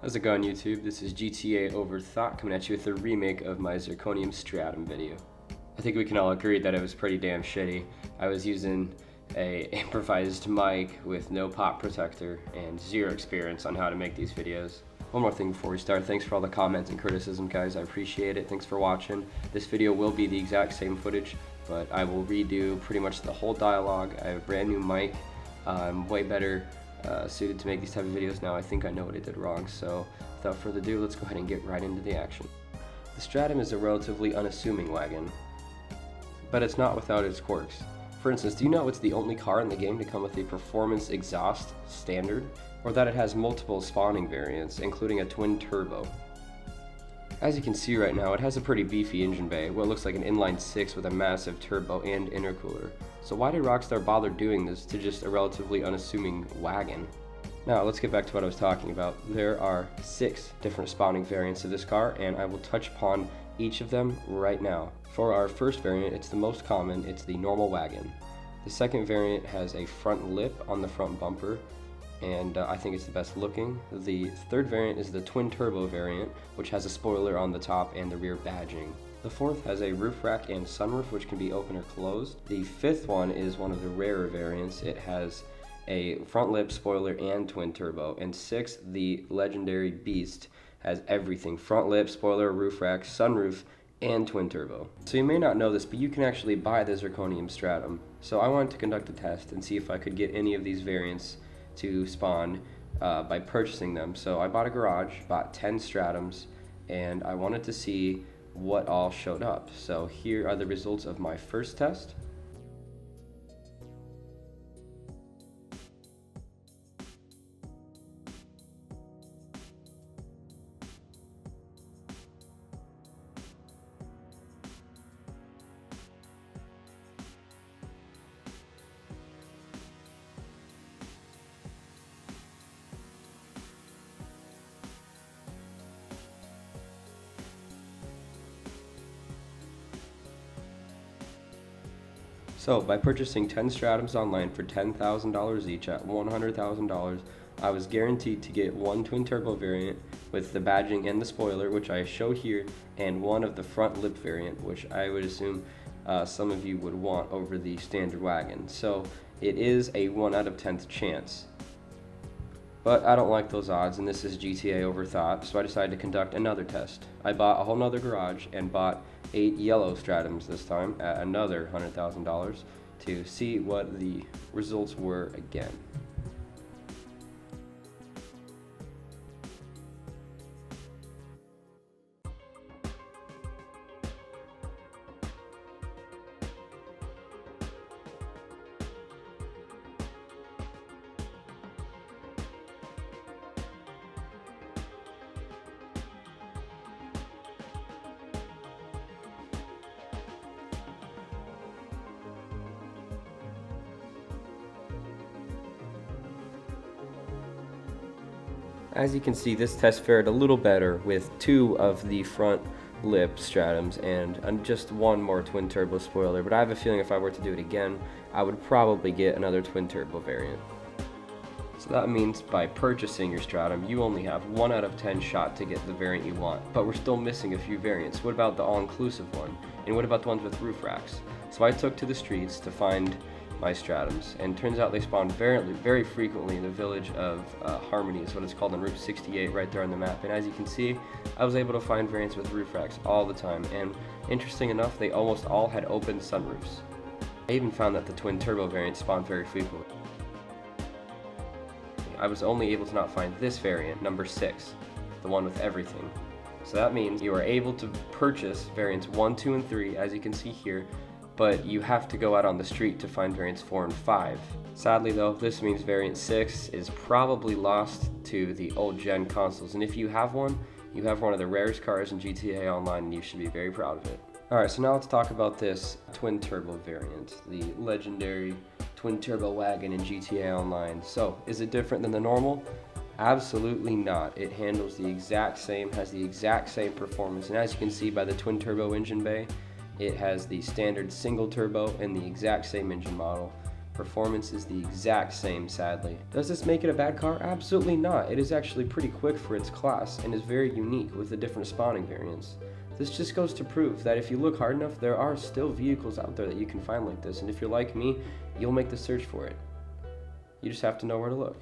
How's it going, YouTube? This is GTA Overthought coming at you with a remake of my Zirconium Stratum video. I think we can all agree that it was pretty damn shitty. I was using a improvised mic with no pop protector and zero experience on how to make these videos. One more thing before we start, thanks for all the comments and criticism, guys. I appreciate it. Thanks for watching. This video will be the exact same footage, but I will redo pretty much the whole dialogue. I have a brand new mic. I'm way better suited to make these type of videos now. I think I know what I did wrong, so without further ado, let's go ahead and get right into the action. The Stratum is a relatively unassuming wagon, but it's not without its quirks. For instance, do you know it's the only car in the game to come with a performance exhaust standard, or that it has multiple spawning variants, including a twin turbo? As you can see right now, it has a pretty beefy engine bay, what looks like an inline 6 with a massive turbo and intercooler. So why did Rockstar bother doing this to just a relatively unassuming wagon? Now let's get back to what I was talking about. There are 6 different spawning variants of this car, and I will touch upon each of them right now. For our first variant, it's the most common, it's the normal wagon. The second variant has a front lip on the front bumper, and I think it's the best looking. The third variant is the twin turbo variant, which has a spoiler on the top and the rear badging. The fourth has a roof rack and sunroof, which can be open or closed. The fifth one is one of the rarer variants. It has a front lip, spoiler, and twin turbo. And sixth, the legendary beast, has everything: front lip, spoiler, roof rack, sunroof, and twin turbo. So you may not know this, but you can actually buy the Zirconium Stratum. So I wanted to conduct a test and see if I could get any of these variants to spawn by purchasing them. So I bought a garage, bought 10 Stratums, and I wanted to see what all showed up. So here are the results of my first test. So by purchasing 10 Stratums online for $10,000 each at $100,000, I was guaranteed to get one twin turbo variant with the badging and the spoiler, which I show here, and one of the front lip variant, which I would assume some of you would want over the standard wagon. So it is a 1 out of 10th chance. But I don't like those odds, and this is GTA Overthought, so I decided to conduct another test. I bought a whole nother garage and bought 8 yellow Stratums this time at another $100,000 to see what the results were again. As you can see, this test fared a little better with 2 of the front lip Stratums and just 1 more twin turbo spoiler, but I have a feeling if I were to do it again, I would probably get another twin turbo variant. So that means by purchasing your Stratum, you only have 1 out of 10 shot to get the variant you want, but we're still missing a few variants. What about the all-inclusive one? And what about the ones with roof racks? So I took to the streets to find my Stratums, and turns out they spawn very frequently in the village of Harmony, is what it's called, on Route 68 right there on the map. And as you can see, I was able to find variants with roof racks all the time, and interesting enough, they almost all had open sunroofs. I even found that the twin turbo variant spawned very frequently. I was only able to not find this variant, number 6, the one with everything. So that means you are able to purchase variants 1, 2, and 3, as you can see here, but you have to go out on the street to find variants 4 and 5. Sadly though, this means variant 6 is probably lost to the old gen consoles, and if you have one, you have one of the rarest cars in GTA Online, and you should be very proud of it. Alright, so now let's talk about this twin turbo variant, the legendary twin turbo wagon in GTA Online. So, is it different than the normal? Absolutely not. It handles the exact same, has the exact same performance, and as you can see by the twin turbo engine bay, it has the standard single turbo and the exact same engine model. Performance is the exact same, sadly. Does this make it a bad car? Absolutely not. It is actually pretty quick for its class and is very unique with the different spawning variants. This just goes to prove that if you look hard enough, there are still vehicles out there that you can find like this, and if you're like me, you'll make the search for it. You just have to know where to look.